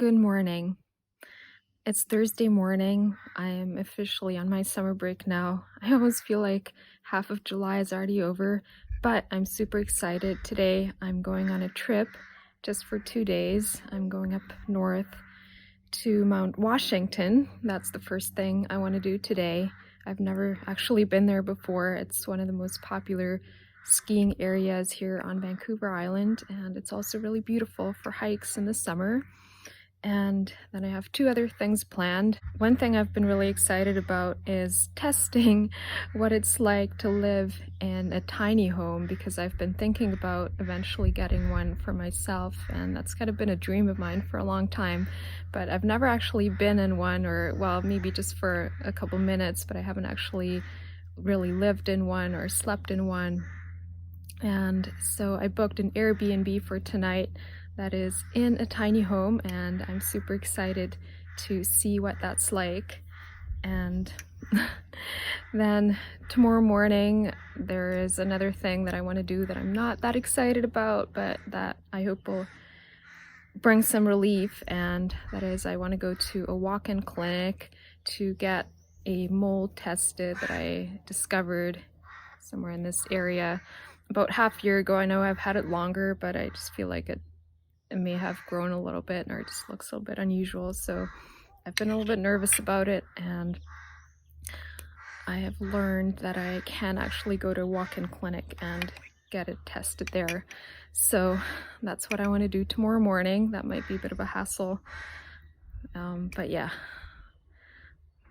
Good morning. It's Thursday morning. I am officially on my summer break now. I almost feel like half of July is already over, but I'm super excited. Today I'm going on a trip just for 2 days. I'm going up north to Mount Washington. That's the first thing I want to do today. I've never actually been there before. It's one of the most popular skiing areas here on Vancouver Island, and it's also really beautiful for hikes in the summer. And then I have two other things planned. One thing I've been really excited about is testing what it's like to live in a tiny home, because I've been thinking about eventually getting one for myself, and that's kind of been a dream of mine for a long time. But I've never actually been in one, or well, maybe just for a couple minutes, but I haven't actually really lived in one or slept in one. And so I booked an Airbnb for tonight that is in a tiny home, and I'm super excited to see what that's like. And then tomorrow morning there is another thing that I want to do that I'm not that excited about, but that I hope will bring some relief, and that is I want to go to a walk-in clinic to get a mole tested that I discovered somewhere in this area about half a year ago. I know I've had it longer, but I just feel like it may have grown a little bit, or it just looks a little bit unusual. So I've been a little bit nervous about it, and I have learned that I can actually go to a walk-in clinic and get it tested there. So that's what I want to do tomorrow morning. That might be a bit of a hassle, but yeah,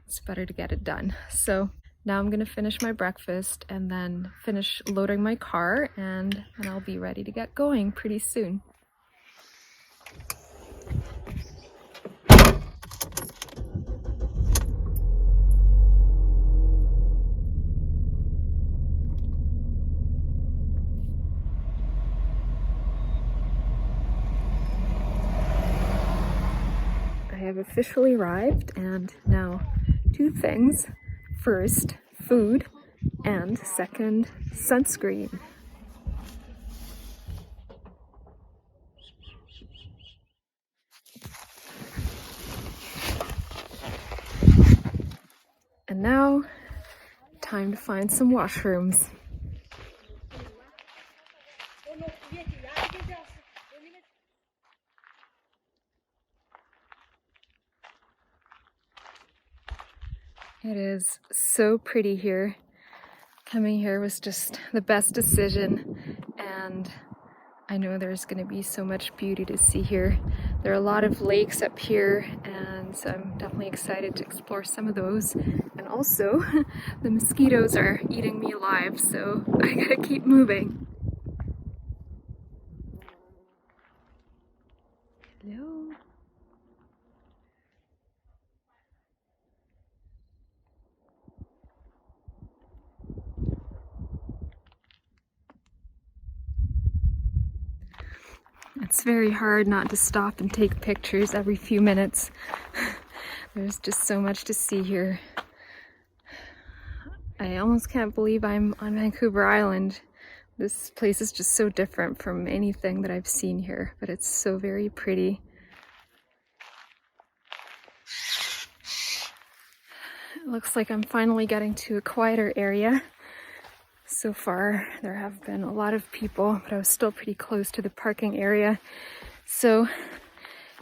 it's better to get it done. So now I'm gonna finish my breakfast and then finish loading my car, and I'll be ready to get going pretty soon. I have officially arrived, and now two things. First, food, and second, sunscreen. And now, time to find some washrooms. It is so pretty here. Coming here was just the best decision, and I know there's going to be so much beauty to see here. There are a lot of lakes up here, and so I'm definitely excited to explore some of those. And also, the mosquitoes are eating me alive, so I gotta keep moving. Hello? It's very hard not to stop and take pictures every few minutes. There's just so much to see here. I almost can't believe I'm on Vancouver Island. This place is just so different from anything that I've seen here, but it's so very pretty. It looks like I'm finally getting to a quieter area. So far, there have been a lot of people, but I was still pretty close to the parking area. So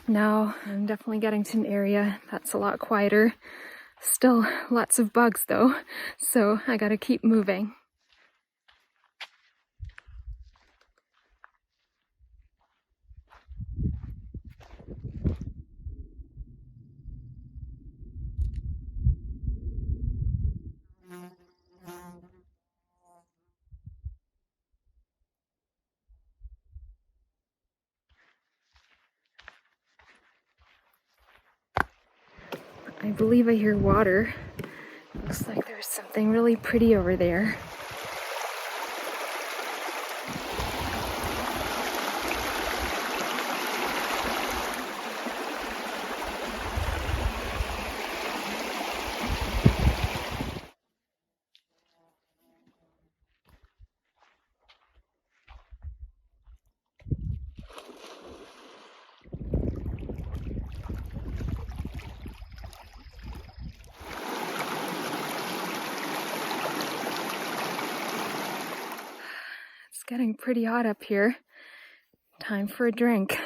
now I'm definitely getting to an area that's a lot quieter. Still lots of bugs though, so I gotta keep moving. I believe I hear water. Looks like there's something really pretty over there. getting pretty hot up here. Time for a drink.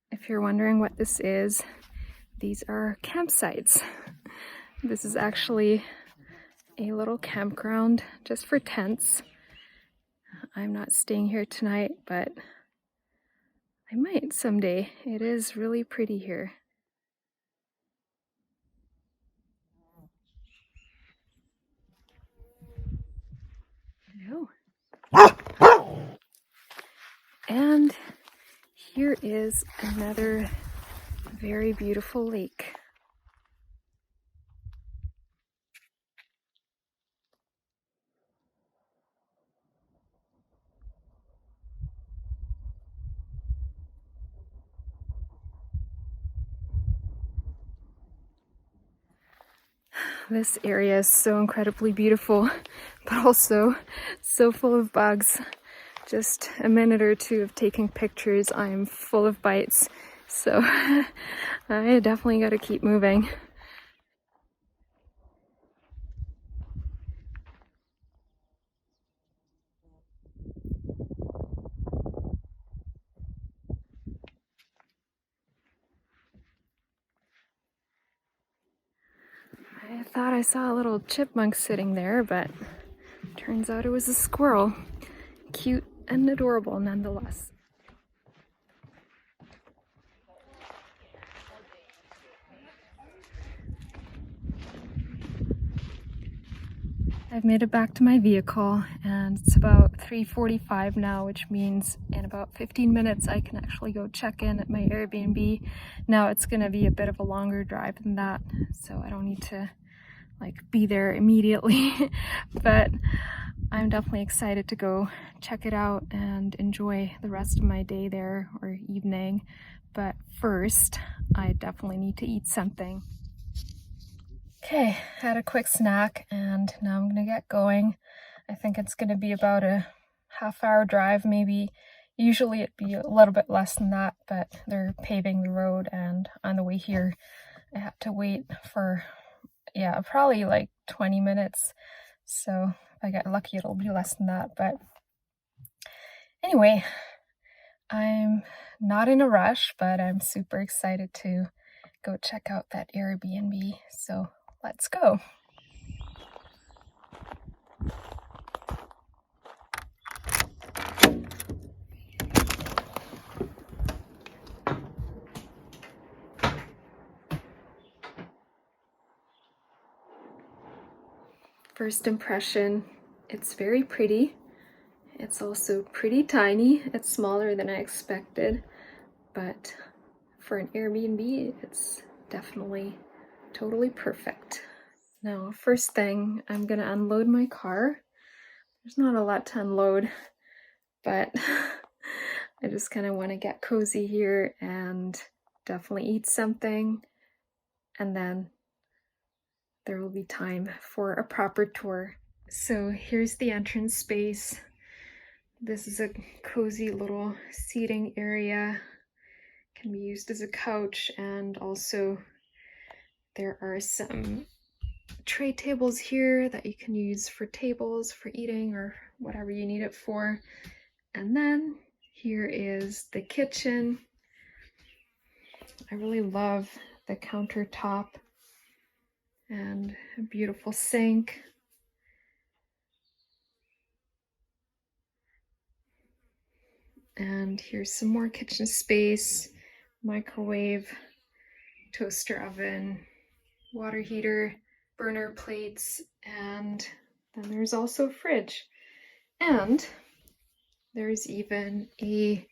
If you're wondering what this is, these are campsites. This is actually a little campground just for tents. I'm not staying here tonight, but I might someday. It is really pretty here. Hello. And here is another very beautiful lake. This area is so incredibly beautiful, but also so full of bugs. Just a minute or two of taking pictures, I am full of bites. So I definitely got to keep moving. I thought I saw a little chipmunk sitting there, but turns out it was a squirrel. Cute and adorable nonetheless. I've made it back to my vehicle, and it's about 3:45 now, which means in about 15 minutes I can actually go check in at my Airbnb. Now it's gonna be a bit of a longer drive than that, so I don't need to be there immediately, but I'm definitely excited to go check it out and enjoy the rest of my day there, or evening. But first, I definitely need to eat something. Okay, had a quick snack and now I'm gonna get going. I think it's gonna be about a half-hour drive, maybe. Usually it'd be a little bit less than that, but they're paving the road, and on the way here I have to wait for, yeah, probably 20 minutes. So if I get lucky, it'll be less than that. But anyway, I'm not in a rush, but I'm super excited to go check out that Airbnb. So let's go. First impression, it's very pretty. It's also pretty tiny. It's smaller than I expected, but for an Airbnb, it's definitely totally perfect. Now, first thing, I'm gonna unload my car. There's not a lot to unload, but I just kind of want to get cozy here and definitely eat something, and then there will be time for a proper tour. So here's the entrance space. This is a cozy little seating area. Can be used as a couch, and also there are some tray tables here that you can use for tables, for eating, or whatever you need it for. And then here is the kitchen. I really love the countertop and a beautiful sink. And here's some more kitchen space, microwave, toaster oven, water heater, burner plates, and then there's also a fridge. And there's even a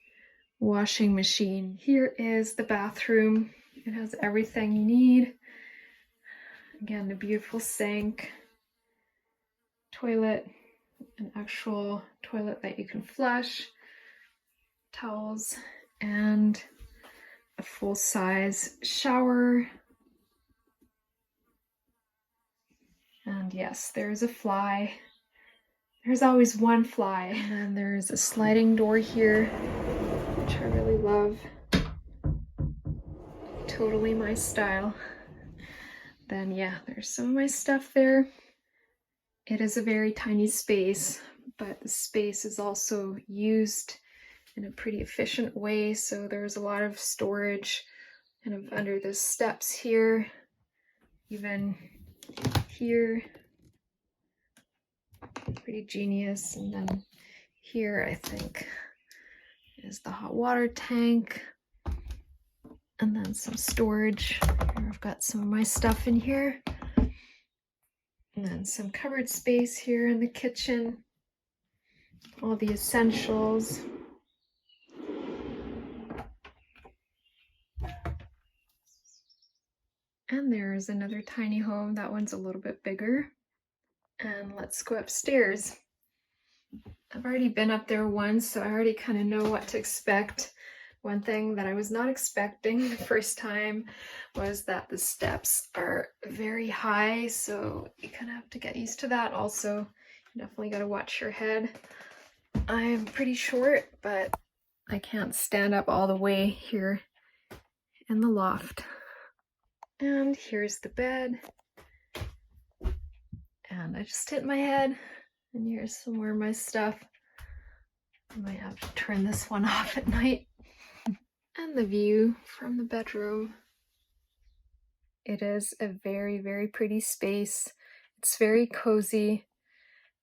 washing machine. Here is the bathroom. It has everything you need. Again, a beautiful sink, toilet, an actual toilet that you can flush, towels, and a full-size shower. And yes, there's a fly. There's always one fly. And then there's a sliding door here, which I really love. Totally my style. Then yeah, there's some of my stuff there. It is a very tiny space, but the space is also used in a pretty efficient way. So there's a lot of storage kind of under the steps here, even here. Pretty genius. And then here, I think, is the hot water tank. And then some storage. Here I've got some of my stuff in here. And then some cupboard space here in the kitchen. All the essentials. And there's another tiny home. That one's a little bit bigger. And let's go upstairs. I've already been up there once, so I already kind of know what to expect. One thing that I was not expecting the first time was that the steps are very high, so you kind of have to get used to that. Also, you definitely got to watch your head. I'm pretty short, but I can't stand up all the way here in the loft. And here's the bed. And I just hit my head, and here's some more of my stuff. I might have to turn this one off at night. And the view from the bedroom. It is a very, very pretty space. It's very cozy,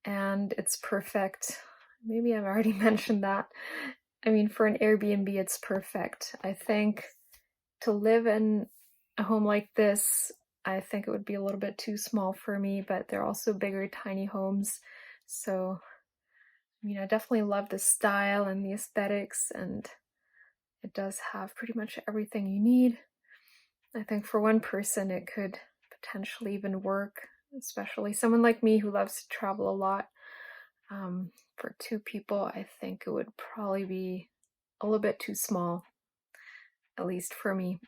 and it's perfect. Maybe I've already mentioned that. I mean, for an Airbnb, it's perfect. I think to live in a home like this, I think it would be a little bit too small for me, but they're also bigger, tiny homes. So, I mean, I definitely love the style and the aesthetics, and it does have pretty much everything you need. I think for one person, it could potentially even work, especially someone like me who loves to travel a lot. For two people, I think it would probably be a little bit too small, at least for me.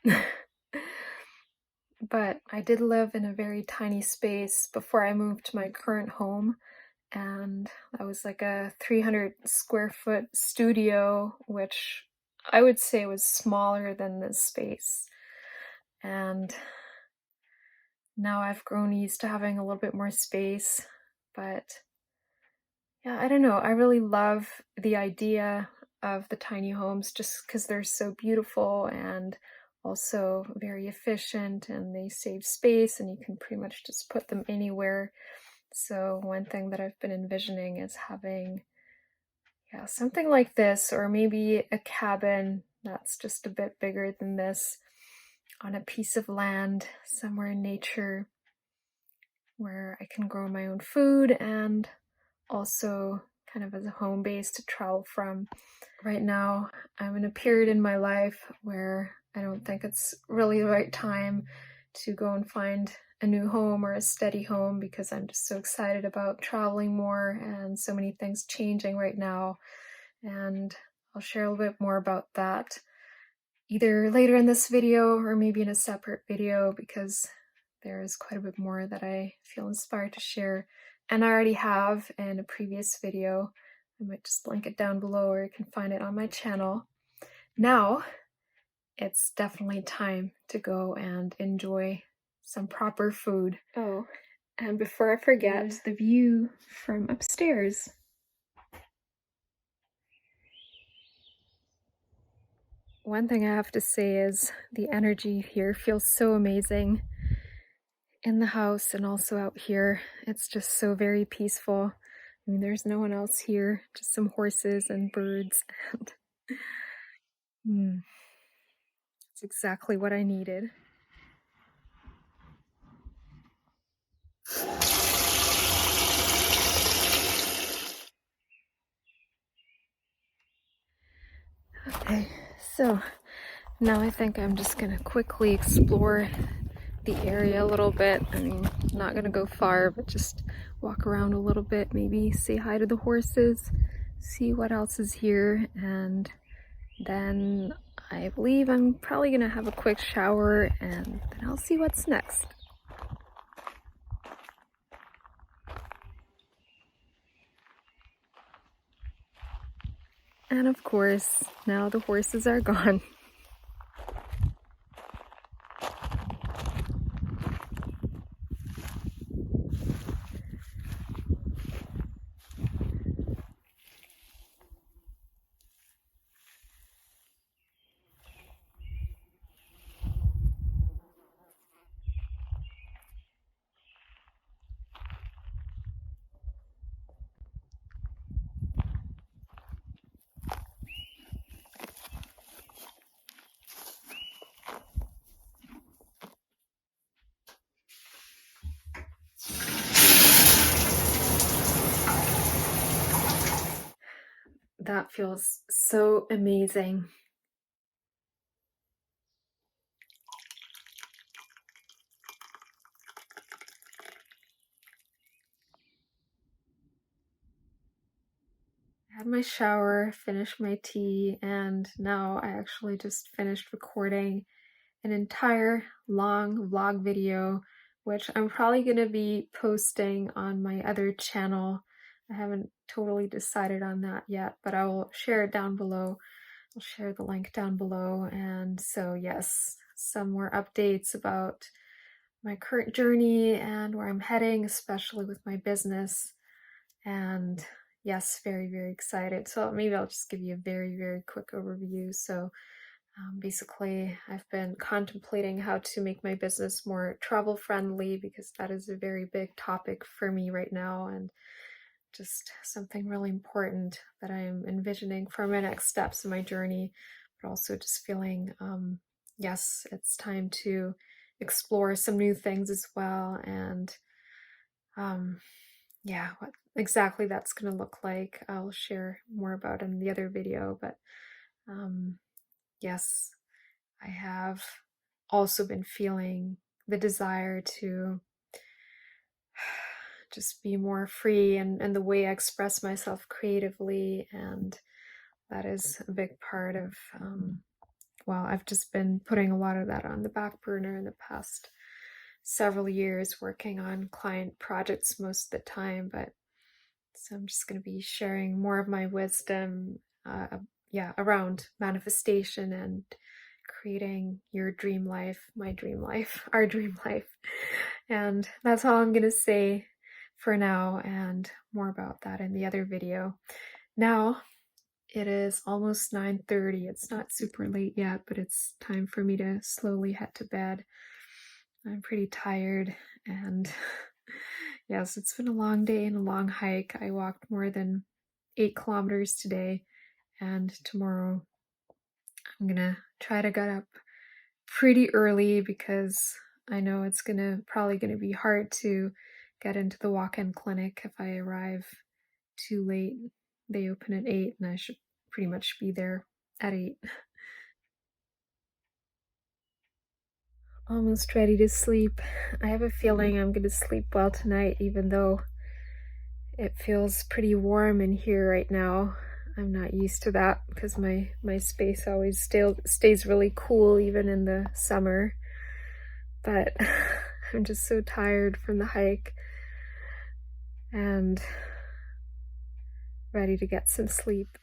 But I did live in a very tiny space before I moved to my current home, and that was like a 300 square foot studio, which I would say was smaller than this space. And now I've grown used to having a little bit more space, but yeah, I don't know. I really love the idea of the tiny homes just because they're so beautiful and also very efficient, and they save space, and you can pretty much just put them anywhere. So one thing that I've been envisioning is having something like this, or maybe a cabin that's just a bit bigger than this on a piece of land somewhere in nature where I can grow my own food and also kind of as a home base to travel from. Right now, I'm in a period in my life where I don't think it's really the right time to go and find a new home or a steady home, because I'm just so excited about traveling more and so many things changing right now. And I'll share a little bit more about that either later in this video or maybe in a separate video, because there's quite a bit more that I feel inspired to share. And I already have in a previous video. I might just link it down below, or you can find it on my channel. Now, it's definitely time to go and enjoy some proper food. Oh, and before I forget, there's the view from upstairs. One thing I have to say is the energy here feels so amazing in the house and also out here. It's just so very peaceful. I mean, there's no one else here, just some horses and birds. And it's exactly what I needed. Okay, so now I think I'm just gonna quickly explore the area a little bit. I mean, not gonna go far, but just walk around a little bit, maybe say hi to the horses, see what else is here, and then I believe I'm probably gonna have a quick shower, and then I'll see what's next. And of course, now the horses are gone. That feels so amazing. I had my shower, finished my tea, and now I actually just finished recording an entire long vlog video, which I'm probably going to be posting on my other channel. I haven't totally decided on that yet, but I will share it down below. I'll share the link down below. And so yes, some more updates about my current journey and where I'm heading, especially with my business. And yes, very, very excited. So maybe I'll just give you a very, very quick overview. So basically, I've been contemplating how to make my business more travel friendly because that is a very big topic for me right now, and just something really important that I'm envisioning for my next steps in my journey, but also just feeling, yes, it's time to explore some new things as well. And yeah, what exactly that's going to look like, I'll share more about in the other video. But yes, I have also been feeling the desire to just be more free and the way I express myself creatively. And that is a big part of, well, I've just been putting a lot of that on the back burner in the past several years, working on client projects most of the time. But so I'm just going to be sharing more of my wisdom, yeah, around manifestation and creating your dream life, my dream life, our dream life. And that's all I'm going to say for now, and more about that in the other video. Now, it is almost 9:30. It's not super late yet, but it's time for me to slowly head to bed. I'm pretty tired, and yes, it's been a long day and a long hike. I walked more than 8 kilometers today, and tomorrow I'm gonna try to get up pretty early because I know it's probably gonna be hard to get into the walk-in clinic if I arrive too late. They open at 8 and I should pretty much be there at 8. Almost ready to sleep. I have a feeling I'm gonna sleep well tonight, even though it feels pretty warm in here right now. I'm not used to that because my space always stays really cool even in the summer. But I'm just so tired from the hike and ready to get some sleep.